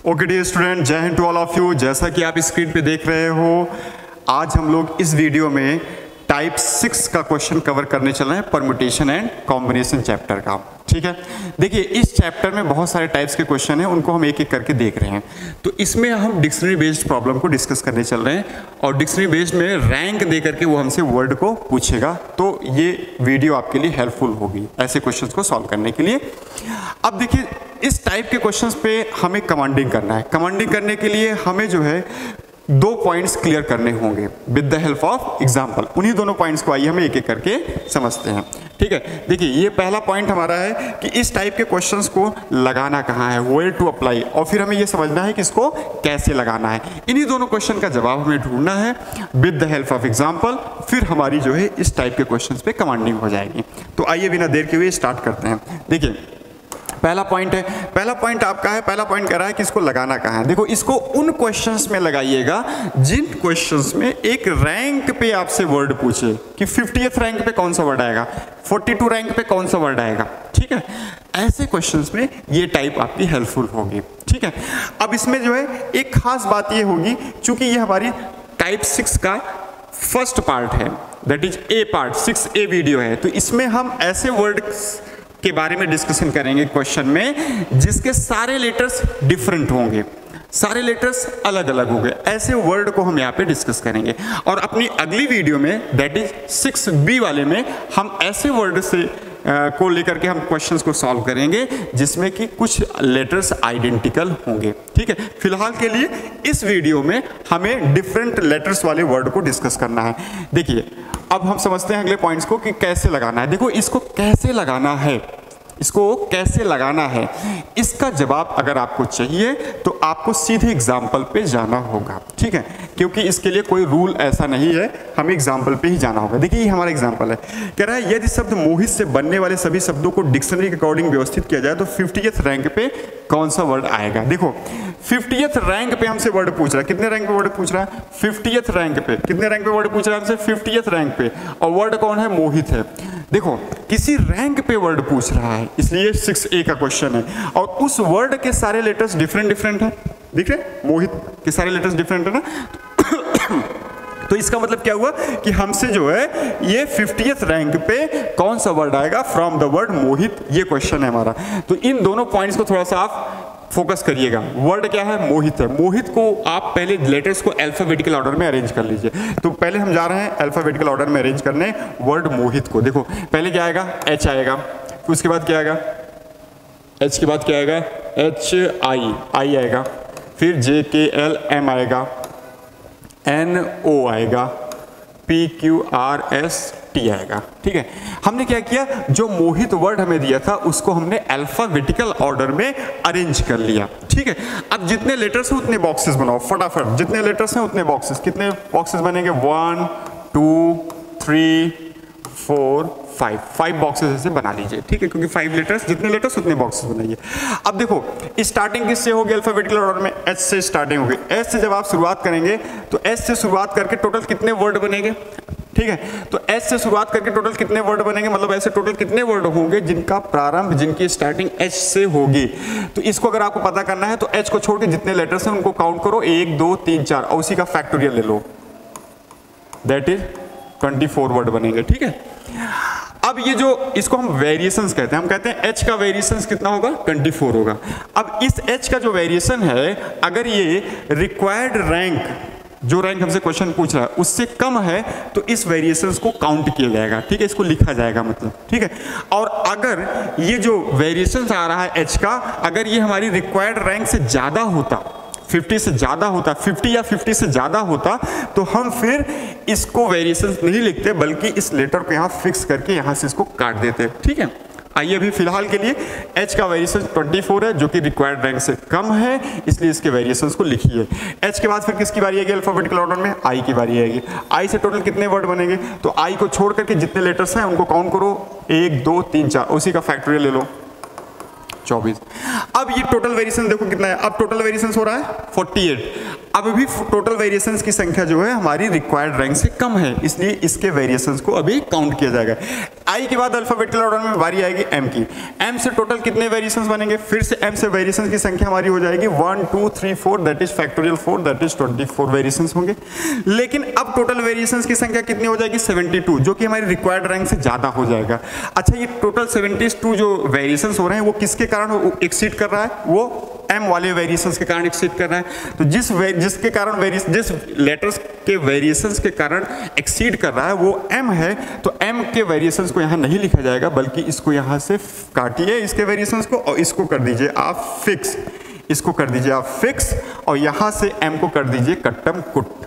Okay dear student, जय हिंद to all of you. जैसा कि आप स्क्रीन पे देख रहे हो, आज हम लोग इस वीडियो में टाइप 6 का क्वेश्चन कवर करने चल रहे हैं, परम्यूटेशन एंड कॉम्बिनेशन चैप्टर का। ठीक है, देखिए इस चैप्टर में बहुत सारे टाइप्स के क्वेश्चन हैं, उनको हम एक एक करके देख रहे हैं। तो इसमें हम डिक्शनरी बेस्ड प्रॉब्लम को डिस्कस करने चल रहे हैं और डिक्शनरी बेस्ड में रैंक दे करके वो हमसे वर्ड को पूछेगा। तो ये वीडियो आपके लिए हेल्पफुल होगी ऐसे क्वेश्चंस को सॉल्व करने के लिए। अब देखिए इस टाइप के क्वेश्चंस पे हमें कमांडिंग करना है। कमांडिंग करने के लिए हमें जो है 2 पॉइंट्स क्लियर करने होंगे with the help of example. उन्हीं दोनों पॉइंट्स को आइए हम एक एक करके समझते हैं। ठीक है, देखिए ये पहला पॉइंट हमारा है कि इस टाइप के क्वेश्चंस को लगाना कहाँ है, वेयर टू अप्लाई, और फिर हमें ये समझना है कि इसको कैसे लगाना है। इन्हीं दोनों क्वेश्चन का जवाब हमें ढूंढना है with the help of example. फिर हमारी जो है इस टाइप के क्वेश्चंस पे कमांडिंग हो जाएगी। तो आइए बिना देर के हुए स्टार्ट करते हैं। देखिए पहला पॉइंट है, पहला पॉइंट आपका है, पहला पॉइंट कह रहा है कि इसको लगाना कहाँ है। देखो इसको उन क्वेश्चंस में लगाइएगा जिन क्वेश्चंस में एक रैंक पे आपसे वर्ड पूछे कि 50th रैंक पे कौन सा वर्ड आएगा, 42 रैंक पे कौन सा वर्ड आएगा। ठीक है, ऐसे क्वेश्चंस में ये टाइप आपकी हेल्पफुल होगी। ठीक है, अब इसमें जो है एक खास बात ये होगी, चूंकि ये हमारी टाइप 6 का फर्स्ट पार्ट है, that is a part, 6A video है। तो इसमें हम ऐसे वर्ड के बारे में डिस्कशन करेंगे क्वेश्चन में जिसके सारे लेटर्स डिफरेंट होंगे, सारे लेटर्स अलग अलग होंगे। ऐसे वर्ड को हम यहाँ पे डिस्कस करेंगे। और अपनी अगली वीडियो में दैट इज 6B वाले में हम ऐसे वर्ड से को लेकर के हम क्वेश्चंस को सॉल्व करेंगे जिसमें कि कुछ लेटर्स आइडेंटिकल होंगे। ठीक है, फिलहाल के लिए इस वीडियो में हमें डिफरेंट लेटर्स वाले वर्ड को डिस्कस करना है। देखिए अब हम समझते हैं अगले पॉइंट्स को कि कैसे लगाना है। देखो इसको कैसे लगाना है, इसको कैसे लगाना है, इसका जवाब अगर आपको चाहिए तो आपको सीधे एग्जाम्पल पे जाना होगा। ठीक है, क्योंकि इसके लिए कोई रूल ऐसा नहीं है, हमें एग्जाम्पल पे ही जाना होगा। देखिए ये हमारा एग्जाम्पल है, कह रहा है यदि शब्द मोहित से बनने वाले सभी शब्दों को डिक्शनरी के अकॉर्डिंग व्यवस्थित किया जाए तो 50th रैंक पे कौन सा वर्ड आएगा। देखो 50th रैंक पे हमसे वर्ड पूछ रहा है, कितने रैंक पे वर्ड पूछ रहा है, 50th रैंक पे। कितने रैंक पे वर्ड पूछ रहा है हमसे, 50th रैंक पे, और वर्ड कौन है, मोहित है। देखो किसी रैंक पे वर्ड पूछ रहा है, इसलिए 6A का क्वेश्चन है, और उस वर्ड के सारे लेटर्स डिफरेंट हैं। दिख रहे, मोहित के सारे लेटर्स डिफरेंट है ना। तो इसका मतलब क्या हुआ कि हमसे जो है ये 50th रैंक पे कौन सा वर्ड आएगा फ्रॉम द वर्ड मोहित, ये क्वेश्चन है हमारा। तो इन दोनों पॉइंट्स को थोड़ा सा आप फोकस करिएगा। वर्ड क्या है, मोहित है। मोहित को आप पहले लेटर्स को अल्फाबेटिकल ऑर्डर में अरेंज कर लीजिए। तो पहले हम जा रहे हैं अल्फाबेटिकल ऑर्डर में अरेंज करने वर्ड मोहित को। देखो पहले क्या आएगा, H आएगा, फिर उसके बाद क्या आएगा, H के बाद क्या आएगा, I आएगा, फिर JKLM आएगा, NO आएगा, PQRST आएगा। ठीक है, हमने क्या किया, जो मोहित वर्ड हमें दिया था उसको हमने अल्फाबेटिकल ऑर्डर में अरेंज कर लिया। ठीक है, अब जितने लेटर्स हैं उतने बॉक्सेस बनाओ फटाफट, जितने लेटर्स हैं उतने बॉक्सेस। कितने बॉक्सेस बनेंगे, 1 2 3 4 5 बॉक्सेस ऐसे बना लीजिए। ठीक है, क्योंकि 5 लेटर्स, जितने लेटर्स उतने बॉक्सेस बनाइए। अब देखो स्टार्टिंग किससे होगी, अल्फाबेटिकल ऑर्डर में H से स्टार्टिंग होगी। H से जब आप शुरुआत करेंगे तो H से शुरुआत करके टोटल कितने वर्ड बनेंगे। ठीक है, तो H से शुरुआत करके टोटल कितने वर्ड बनेंगे, मतलब ऐसे टोटल कितने वर्ड होंगे जिनका प्रारंभ, जिनकी स्टार्टिंग H से होगी। तो इसको अगर आपको पता करना है तो H को छोड़ के जितने लेटर्स हैं उनको काउंट करो, 1 2 3 4, और उसी का फैक्टोरियल ले लो, दैट इज 24 वर्ड बनेंगे। ठीक है, अब ये जो इसको हम वेरिएशंस कहते हैं, हम कहते हैं H का वेरिएशंस कितना होगा, 24 होगा। अब इस H का जो वेरिएशन है, अगर ये रिक्वायर्ड रैंक, जो रैंक हमसे क्वेश्चन पूछ रहा है उससे कम है तो इस वेरिएशंस को काउंट किया जाएगा। ठीक है, इसको लिखा जाएगा मतलब। ठीक है, और अगर ये जो वेरिएशंस आ रहा है H का, अगर ये हमारी रिक्वायर्ड रैंक से ज़्यादा होता, 50 से ज़्यादा होता, 50 या 50 से ज़्यादा होता, तो हम फिर इसको वेरिएशंस नहीं लिखते बल्कि इस लेटर को यहाँ फिक्स करके यहाँ से इसको काट देते। ठीक है, आइए अभी फिलहाल के लिए H का वेरिएशन 24 है जो कि रिक्वायर्ड रैंक से कम है, इसलिए इसके वेरिएशंस को लिखिए। H के बाद फिर किसकी बारी आएगी अल्फाबेटिकल ऑर्डर में, I की बारी आएगी। I से टोटल कितने वर्ड बनेंगे, तो I को छोड़ करके जितने लेटर्स हैं उनको काउंट करो, 1 2 3 4, उसी का फैक्टोरियल ले लो, 24। अब ये टोटल वेरिएशन देखो कितना है, अब टोटल वेरिएशन हो रहा है 48। अब भी टोटल वेरिएशंस की संख्या जो है हमारी रिक्वायर्ड रैंक से कम है, इसलिए इसके वेरिएशंस को अभी काउंट किया जाएगा। आई के बाद अल्फाबेटिकल ऑर्डर में बारी आएगी एम की। एम से टोटल कितने वेरिएशंस बनेंगे, फिर से एम से वेरिएशंस की संख्या हमारी हो जाएगी 1 2 3 4 that is factorial 4 that is 24 variations होंगे। लेकिन अब टोटल वेरिएशंस की संख्या कितनी हो जाएगी 72, जो कि हमारी रिक्वायर्ड रैंक से ज्यादा हो जाएगा। अच्छा, ये टोटल 72 जो वेरिएशंस हो रहे हैं वो किसके कारण एक्सीड कर रहा है, वो एम वाले वेरिएशंस के कारण एक्सीड कर रहा है। तो जिस लेटर्स के वेरिएशंस के कारण एक्सीड कर रहा है वो एम है, तो एम के वेरिएशंस को यहाँ नहीं लिखा जाएगा, बल्कि इसको यहाँ से काटिए इसके वेरिएशंस को और इसको कर दीजिए आप फिक्स, इसको कर दीजिए आप फिक्स और यहाँ से एम को कर दीजिए कट्टम कुट।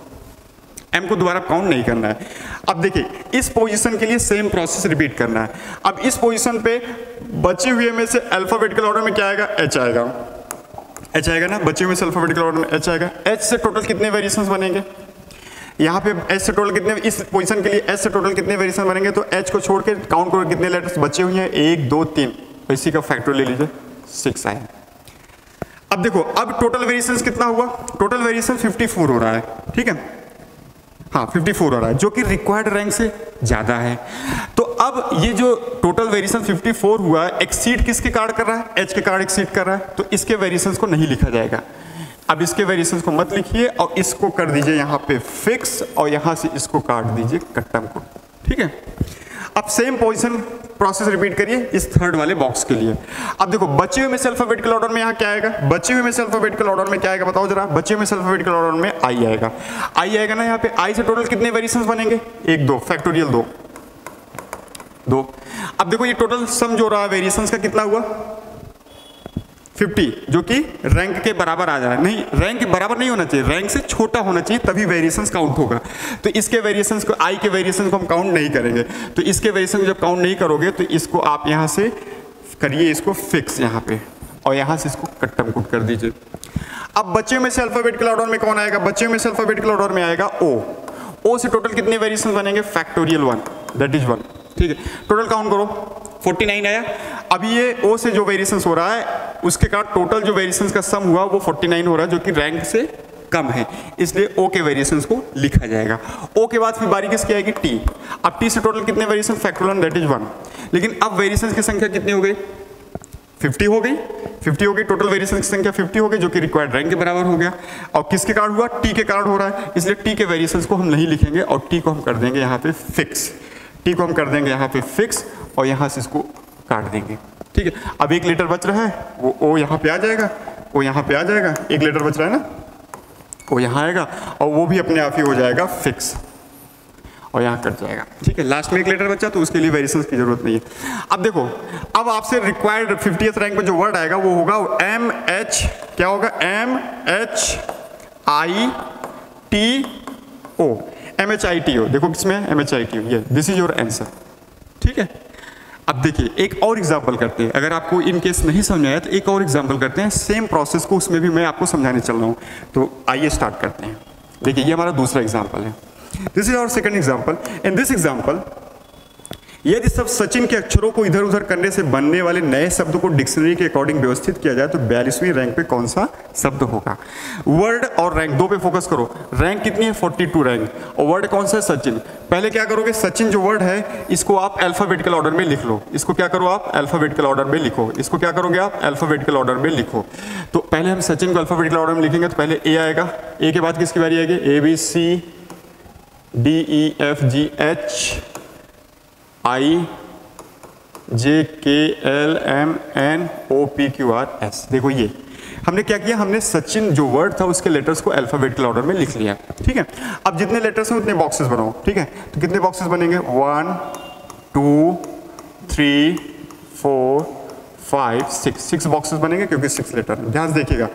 एम को दोबारा काउंट नहीं करना है। अब देखिए इस पोजीशन के लिए सेम प्रोसेस रिपीट करना है। अब इस पोजीशन पे बचे हुए में से अल्फाबेटिकल ऑर्डर में क्या आएगा, एच आएगा, एच आएगा ना, बचे हुए से अल्फाबेटिकल ऑर्डर में एच आएगा। एच से टोटल कितने वेरिएशंस बनेंगे, यहाँ पे एच से टोटल कितने, इस पोजीशन के लिए एच से टोटल कितने वेरिएशन बनेंगे, तो एच को छोड़ के काउंट करो कितने लेटर्स बचे हुए हैं, 1 2 3, तो इसी का फैक्टर ले लीजिए 6 आए। अब देखो अब टोटल वेरिएशंस कितना हुआ, टोटल वेरिएशन 54 हो रहा है, ठीक है, हाँ 54 हो रहा है, जो कि रिक्वायर्ड रैंक से ज्यादा है। तो अब ये जो टोटल वेरिएशन 54 हुआ है, एक्सीड किसके कारण कर रहा है, एच के कारण एक्सीड कर रहा है, तो इसके वेरिएशंस को नहीं लिखा जाएगा। अब इसके वेरिएशंस को मत लिखिए और इसको कर दीजिए यहाँ पे फिक्स और यहाँ से इसको काट दीजिए कट्टम को, ठीक है। अब सेम पोजीशन प्रोसेस रिपीट करिए इस थर्ड वाले बॉक्स के लिए। अब देखो बचे हुए में से अल्फाबेटिकल ऑर्डर में यहाँ क्या आएगा, बचे हुए में से अल्फाबेटिकल ऑर्डर में क्या आएगा बताओ जरा, बचे हुए में से अल्फाबेटिकल ऑर्डर में आई आएगा, आई आएगा ना, यहाँ पे आई से टोटल कितने वेरिएशंस बनेंगे, 1 2 फैक्टोरियल 2। अब देखो ये टोटल सम जो रहा वेरिएशंस का कितना हुआ 50, जो कि रैंक के बराबर आ जाए, नहीं रैंक के बराबर नहीं होना चाहिए, रैंक से छोटा होना चाहिए, तभी वेरिएशंस काउंट होगा। तो इसके वेरिएशंस को, आई के वेरिएशंस को हम काउंट नहीं करेंगे, तो इसके वेरिएशन जब काउंट नहीं करोगे तो इसको आप यहाँ से करिए इसको फिक्स यहाँ पे और यहाँ से इसको कट्टम कुट कर दीजिए। अब बच्चे में से अल्फाबेटिकल ऑर्डर में कौन आएगा, बच्चे में से अल्फाबेटिकल ऑर्डर में आएगा ओ। ओ से टोटल कितने वेरिएशन बनेंगे, फैक्टोरियल 1 दैट इज 1, ठीक है। टोटल काउंट करो 49 आया। अभी ये ओ से जो वेरिएशंस हो रहा है उसके कारण टोटल जो वेरिएशंस का सम हुआ वो 49 हो रहा है, जो कि रैंक से कम है, इसलिए ओ के वेरिएशंस को लिखा जाएगा। ओ के बाद फिर बारी किसकी आएगी, टी। अब टी से टोटल कितने वेरिएशन, फैक्टोरियल दैट इज 1, लेकिन अब वेरिएशंस की संख्या कितनी हो गई, 50 हो गई, 50 हो गई, टोटल वेरिएशन की संख्या 50 हो गई, जो कि रिक्वायर्ड रैंक के बराबर हो गया। और किसके कारण हुआ, टी के कारण हो रहा है, इसलिए टी के वेरिएशंस को हम नहीं लिखेंगे और टी को हम कर देंगे यहाँ पे फिक्स, टी को हम कर देंगे यहाँ पे फिक्स और यहाँ से इसको काट देंगे, ठीक है। अब एक लेटर बच रहा है, वो ओ यहाँ पे आ जाएगा, वो यहाँ पे आ जाएगा, एक लेटर बच रहा है ना, वो यहाँ आएगा और वो भी अपने आप ही हो जाएगा फिक्स और यहाँ कट जाएगा, ठीक है। लास्ट में एक लेटर बचा तो उसके लिए वेरिएशंस की जरूरत नहीं है। अब देखो अब आपसे रिक्वायर्ड 50th रैंक में जो वर्ड आएगा वो होगा एम एच, क्या होगा, M H I T O, M H I T O, देखो किसमें है, M H I T O, ये दिस इज योर आंसर, ठीक है। अब देखिए एक और एग्जाम्पल करते हैं, अगर आपको इन केस नहीं समझ आया तो एक और एग्जाम्पल करते हैं, सेम प्रोसेस को उसमें भी मैं आपको समझाने चल रहा हूँ। तो आइए स्टार्ट करते हैं। देखिए ये हमारा दूसरा एग्जाम्पल है, this is our second example. In this example यदि सब सचिन के अक्षरों को इधर उधर करने से बनने वाले नए शब्द को डिक्शनरी के अकॉर्डिंग व्यवस्थित किया जाए तो 42वीं रैंक पे कौन सा शब्द होगा। वर्ड और रैंक दो पे फोकस करो, रैंक कितनी है 42 रैंक और वर्ड कौन सा है सचिन। पहले क्या करोगे, सचिन जो वर्ड है इसको आप अल्फाबेटिकल ऑर्डर में लिख लो, इसको क्या करो आप अल्फाबेटिकल ऑर्डर में लिखो, इसको क्या करोगे आप अल्फाबेटिकल ऑर्डर में लिखो। तो पहले हम सचिन को अल्फाबेटिकल ऑर्डर में लिखेंगे, तो पहले ए आएगा, ए के बाद किसकी बारी आएगी, A B C D E F G H I J K L M N O P Q R S. देखो ये हमने क्या किया, हमने सचिन जो वर्ड था उसके लेटर्स को अल्फाबेटिकल ऑर्डर में लिख लिया, ठीक है। अब जितने लेटर्स हैं उतने बॉक्सेस बनाओ, ठीक है। तो कितने बॉक्सेस बनेंगे, 1 2 3 4 5 6 बॉक्सेस बनेंगे, क्योंकि 6 लेटर हैं। ध्यान से देखिएगा,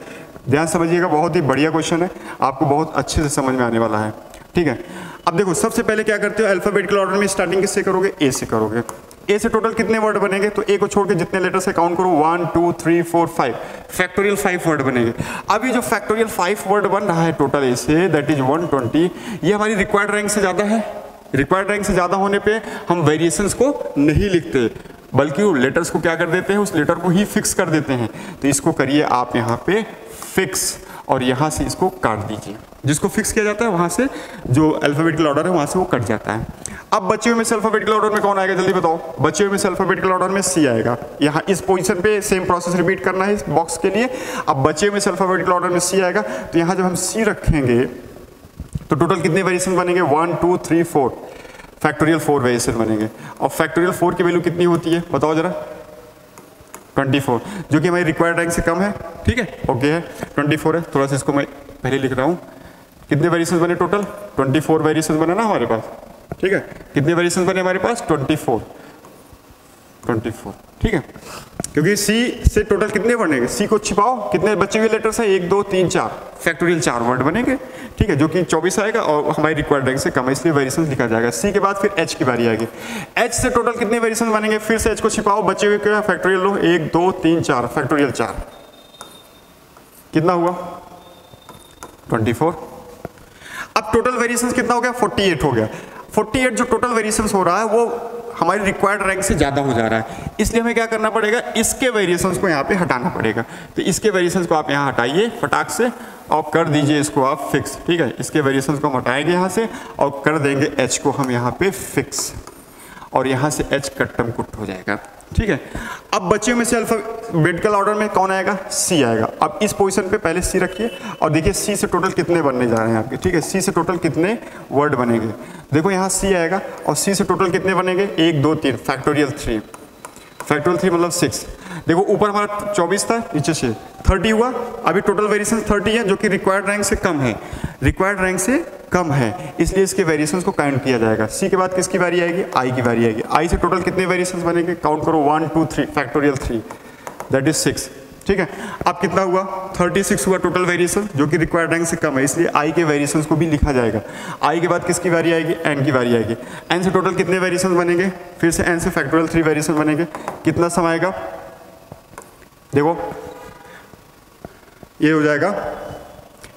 ध्यान समझिएगा, बहुत ही बढ़िया क्वेश्चन है, आपको बहुत अच्छे से समझ में आने वाला है, ठीक है। अब देखो सबसे पहले क्या करते हो, अल्फाबेटिकल ऑर्डर में स्टार्टिंग किससे करोगे, ए से करोगे। ए से टोटल कितने वर्ड बनेंगे, तो ए को छोड़ के जितने लेटर से काउंट करो 1 2 3 4 5, फैक्टोरियल 5 वर्ड बनेंगे। अब ये जो फैक्टोरियल 5 वर्ड बन रहा है टोटल ए से, दैट इज 120, ये हमारी रिक्वायर्ड रैंक से ज्यादा है। रिक्वायर्ड रैंक से ज्यादा होने पे हम वेरिएशंस को नहीं लिखते, बल्कि लेटर्स को क्या कर देते हैं, उस लेटर को ही फिक्स कर देते हैं। तो इसको करिए आप यहाँ पे फिक्स और यहाँ से इसको काट दीजिए। जिसको फिक्स किया जाता है वहाँ से जो अल्फाबेटिकल ऑर्डर है वहाँ से वो कट जाता है। अब बचे हुए में से अल्फाबेटिकल ऑर्डर में कौन आएगा जल्दी बताओ? बचे हुए में से अल्फाबेटिकल ऑर्डर में सी आएगा। यहाँ इस पोजीशन पे सेम प्रोसेस रिपीट करना है इस बॉक्स के लिए। अब बचे हुए में से अल्फाबेटिकल ऑर्डर में सी आएगा, तो यहाँ जब हम सी रखेंगे तो टोटल कितने वेरिएशन बनेंगे? 1 2 3 4 फैक्टोरियल 4 वेरिएशन बनेंगे। और फैक्टोरियल 4 की वैल्यू कितनी होती है बताओ जरा? 24, जो कि हमारी रिक्वायर्ड रैंक से कम है। ठीक है, ओके है, 24 है। थोड़ा सा इसको मैं पहले लिख रहा हूँ। कितने वेरिएशन बने टोटल? 24 वेरिएशन बने ना हमारे पास। ठीक है, कितने वेरिएशन बने हमारे पास? 24। ठीक है, क्योंकि सी से टोटल कितने बनेंगे? सी को छिपाओ, कितने बचे हुए लेटर्स हैं? 1 2 3 4 फैक्टोरियल 4 वर्ड बनेंगे। ठीक है, जो कि 24 आएगा और हमारी रिक्वायर्ड रैंक से कम है, इसलिए वेरिएशन लिखा जाएगा। सी के बाद फिर एच की बारी आएगी। एच से टोटल कितने वेरिएशन बनेंगे? फिर से एच को छिपाओ, बचे हुए क्या? फैक्टोरियल लो, 1 2 3 4 फैक्टोरियल 4। कितना हुआ? 24। अब टोटल वेरिएशन कितना हो गया? 48 हो गया। 48 जो टोटल वेरिएशन हो रहा है वो हमारी रिक्वायर्ड रैंक से ज़्यादा हो जा रहा है, इसलिए हमें क्या करना पड़ेगा? इसके वेरिएशंस को यहाँ पे हटाना पड़ेगा। तो इसके वेरिएशंस को आप यहाँ हटाइए फटाक से और कर दीजिए इसको आप फिक्स। ठीक है, इसके वेरिएशंस को हम हटाएंगे यहाँ से और कर देंगे एच को हम यहाँ पे फिक्स, और यहाँ से एच कट्टम कुट हो जाएगा। ठीक है, अब बचे में से अल्फाबेटिकल ऑर्डर में कौन आएगा? सी आएगा। अब इस पोजीशन पे पहले सी रखिए और देखिए सी से टोटल कितने बनने जा रहे हैं आपके। ठीक है, सी से टोटल कितने वर्ड बनेंगे? देखो यहाँ सी आएगा और सी से टोटल कितने बनेंगे? 1 2 3 फैक्टोरियल 3। फैक्टोरियल 3 मतलब 6। देखो ऊपर हमारा 24 था, नीचे से 30 हुआ। अभी टोटल वेरिएशन 30 है, जो कि रिक्वायर्ड रैंक से कम है। रिक्वायर्ड रैंक से कम है, इसलिए इसके वेरिएशंस को काउंट किया जाएगा। सी के बाद किसकी बारी आएगी? आई की बारी आएगी। आई से टोटल कितने वेरिएशंस बनेंगे? काउंट करो, 1 2 3 फैक्टोरियल 3, दैट इज 6। ठीक है, अब कितना हुआ? 36 हुआ टोटल वेरिएशन, जो कि रिक्वायर्ड रैंक से कम है, इसलिए आई के वेरिएशंस को भी लिखा जाएगा। आई के बाद किसकी बारी आएगी? एन की बारी आएगी। एन से टोटल कितने वेरिएशन बनेंगे? फिर से एन से फैक्टोरियल 3 वेरिएशन बनेंगे। कितना सम आएगा? देखो ये हो जाएगा,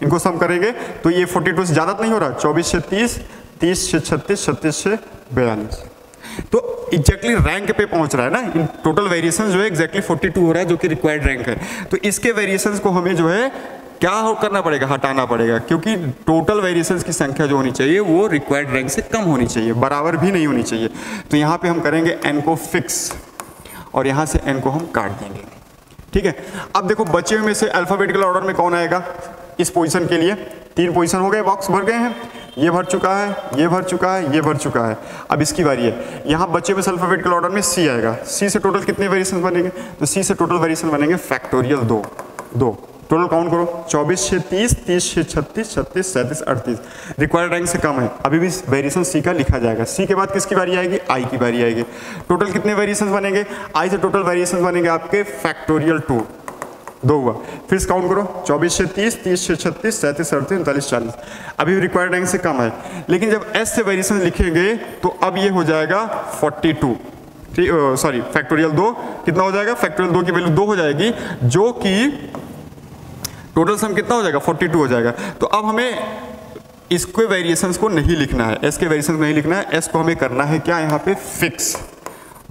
इनको सम करेंगे तो ये 42 से ज़्यादा नहीं हो रहा, 24 से 30, 30 से 36, 36 से 42, तो एग्जैक्टली रैंक पे पहुंच रहा है ना। इन टोटल वेरिएशन जो है एग्जैक्टली 42 हो रहा है, जो कि रिक्वायर्ड रैंक है। तो इसके वेरिएशंस को हमें जो है क्या करना पड़ेगा? हटाना पड़ेगा, क्योंकि टोटल वेरिएशंस की संख्या जो होनी चाहिए वो रिक्वायर्ड रैंक से कम होनी चाहिए, बराबर भी नहीं होनी चाहिए। तो यहाँ पे हम करेंगे एन को फिक्स और यहाँ से एन को हम काट देंगे। ठीक है, अब देखो बचे हुए में से अल्फाबेटिकल ऑर्डर में कौन आएगा? इस पोजीशन के लिए 3 पोजीशन हो गए, बॉक्स भर गए हैं, ये भर चुका है, ये भर चुका है, ये भर चुका है। अब इसकी बारी है, यहाँ बचे हुए अल्फाबेटिकल ऑर्डर में सी आएगा। सी से टोटल कितने वेरिएशन बनेंगे? तो सी से टोटल वेरिएशन बनेंगे फैक्टोरियल 2। टोटल काउंट करो, 24 से 30, 30 से 36, 36, 37, 38। रिक्वायर्ड रैंक से कम है, अभी भी वेरिएशन सी का लिखा जाएगा। सी के बाद किसकी बारी आएगी? आई की बारी आएगी। टोटल कितने वेरिएशन बनेंगे? आई से टोटल वेरिएशन बनेंगे आपके फैक्टोरियल 2 हुआ। फिर काउंट करो, 24 से 30, 30 से 36, 37, 38, 39, 40। अभी भी रिक्वायर्ड रैंक से कम है, लेकिन जब एस से वेरिएशन लिखेंगे तो अब ये हो जाएगा 42। सॉरी, फैक्टोरियल 2 कितना हो जाएगा? फैक्टोरियल 2 की वैल्यू 2 हो जाएगी, जो कि टोटल सम कितना हो जाएगा? 42 हो जाएगा। तो अब हमें इसके वेरिएशंस को नहीं लिखना है, एस के वेरिएशन नहीं लिखना है, एस को हमें करना है क्या? यहाँ पे फिक्स,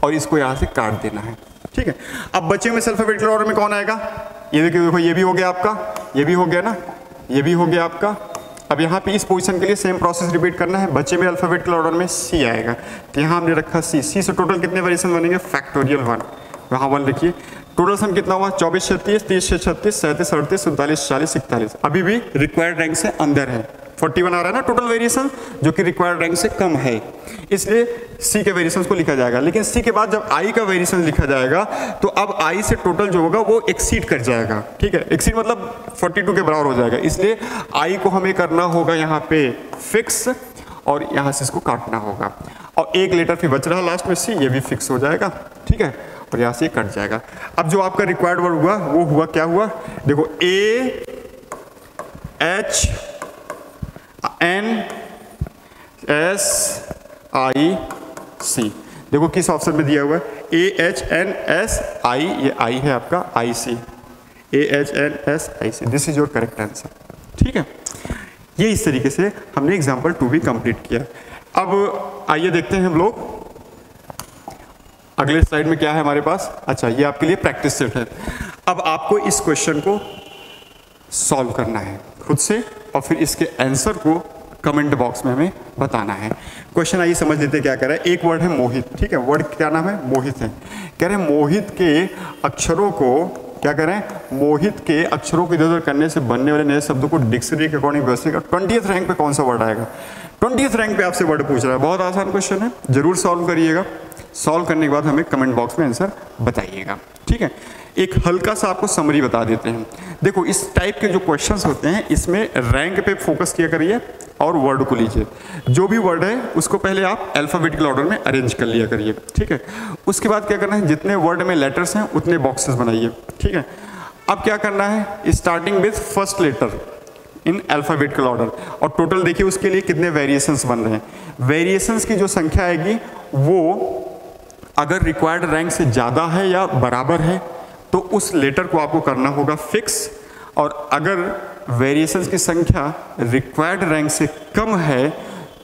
और इसको यहाँ से काट देना है। ठीक है, अब बचे में अल्फाबेटिकल ऑर्डर में कौन आएगा? ये देखो, ये भी हो गया आपका, ये भी हो गया ना, ये भी हो गया आपका। अब यहाँ पे इस पोजीशन के लिए सेम प्रोसेस रिपीट करना है। बचे में अल्फाबेटिकल ऑर्डर में सी आएगा, तो यहाँ हमने रखा सी। सी से टोटल कितने वेरिएशन बनेंगे? फैक्टोरियल 1, वहाँ 1 लिखिए। टोटल सम कितना हुआ? 24 से 30, 30 से 36, 37, 38, 39, 40, 41। अभी भी रिक्वायर्ड रैंक से अंदर है, 41 आ रहा है ना टोटल वेरिएशन, जो कि रिक्वायर्ड रैंक से कम है, इसलिए सी के वेरिएशन को लिखा जाएगा। लेकिन सी के बाद जब आई का वेरिएशन लिखा जाएगा तो अब आई से टोटल जो होगा वो एक्सीड कर जाएगा। ठीक है, एक्सीड मतलब 42 के बराबर हो जाएगा, इसलिए आई को हमें करना होगा यहाँ पे फिक्स, और यहाँ से इसको काटना होगा। और एक लेटर फिर बच रहा है लास्ट में सी, ये भी फिक्स हो जाएगा। ठीक है, और यहाँ से कट जाएगा। अब जो आपका रिक्वायर्ड वर्ड हुआ वो हुआ, क्या हुआ? देखो, A H N S I C. देखो किस ऑप्शन में दिया हुआ है? A H N S I, ये आई है आपका, I C, A H N S I C, this is your correct answer. ठीक है, ये इस तरीके से हमने एग्जाम्पल 2 भी कंप्लीट किया। अब आइए देखते हैं हम लोग अगले स्लाइड में क्या है हमारे पास। अच्छा, ये आपके लिए प्रैक्टिस सेट है। अब आपको इस क्वेश्चन को सॉल्व करना है खुद से और फिर इसके आंसर को कमेंट बॉक्स में हमें बताना है। क्वेश्चन आइए समझ लेते हैं क्या कह रहा है। एक वर्ड है मोहित, ठीक है, वर्ड क्या नाम है, मोहित है। कह रहे हैं मोहित के अक्षरों को क्या कह रहे हैं, मोहित के अक्षरों को इधर उधर करने से बनने वाले नए शब्दों को डिक्शनरी के अकॉर्डिंग व्यवस्थित कर 20th रैंक पे कौन सा वर्ड आएगा। 20th रैंक पे आपसे वर्ड पूछ रहा है, बहुत आसान क्वेश्चन है, जरूर सॉल्व करिएगा। सॉल्व करने के बाद हमें कमेंट बॉक्स में आंसर बताइएगा, ठीक है। एक हल्का सा आपको समरी बता देते हैं। देखो इस टाइप के जो क्वेश्चंस होते हैं इसमें रैंक पे फोकस किया करिए और वर्ड को लीजिए। जो भी वर्ड है उसको पहले आप अल्फाबेटिकल ऑर्डर में अरेंज कर लिया करिए, ठीक है। उसके बाद क्या करना है, जितने वर्ड में लेटर्स हैं उतने बॉक्सेस बनाइए, ठीक है। अब क्या करना है, starting with first letter in alphabetical order, और टोटल देखिए उसके लिए कितने वेरिएशंस बन रहे हैं। वेरिएशंस की जो संख्या आएगी वो अगर रिक्वायर्ड रैंक से ज़्यादा है या बराबर है तो उस लेटर को आपको करना होगा फिक्स, और अगर वेरिएशंस की संख्या रिक्वायर्ड रैंक से कम है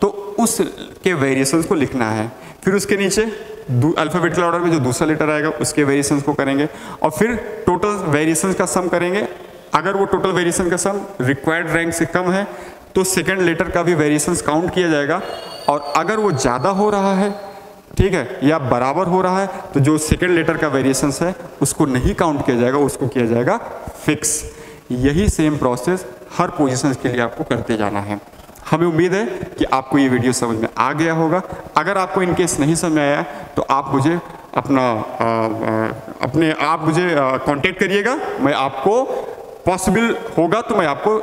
तो उस के वेरिएशंस को लिखना है। फिर उसके नीचे अल्फाबेटिकल ऑर्डर में जो दूसरा लेटर आएगा उसके वेरिएशंस को करेंगे और फिर टोटल वेरिएशंस का सम करेंगे। अगर वो टोटल वेरिएशन का सम रिक्वायर्ड रैंक से कम है तो सेकेंड लेटर का भी वेरिएशंस काउंट किया जाएगा, और अगर वो ज़्यादा हो रहा है, ठीक है, या बराबर हो रहा है तो जो सेकेंड लेटर का वेरिएशंस है उसको नहीं काउंट किया जाएगा, उसको किया जाएगा फिक्स। यही सेम प्रोसेस हर पोजीशन के लिए आपको करते जाना है। हमें उम्मीद है कि आपको ये वीडियो समझ में आ गया होगा। अगर आपको इनकेस नहीं समझ में आया तो आप मुझे आप मुझे कांटेक्ट करिएगा, मैं आपको पॉसिबल होगा तो मैं आपको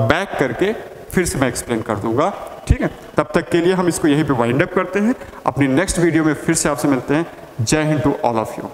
बैक करके फिर से मैं एक्सप्लेन कर दूंगा, ठीक है। तब तक के लिए हम इसको यहीं पे वाइंड अप करते हैं। अपनी नेक्स्ट वीडियो में फिर से आपसे मिलते हैं। जय हिंद टू ऑल ऑफ यू।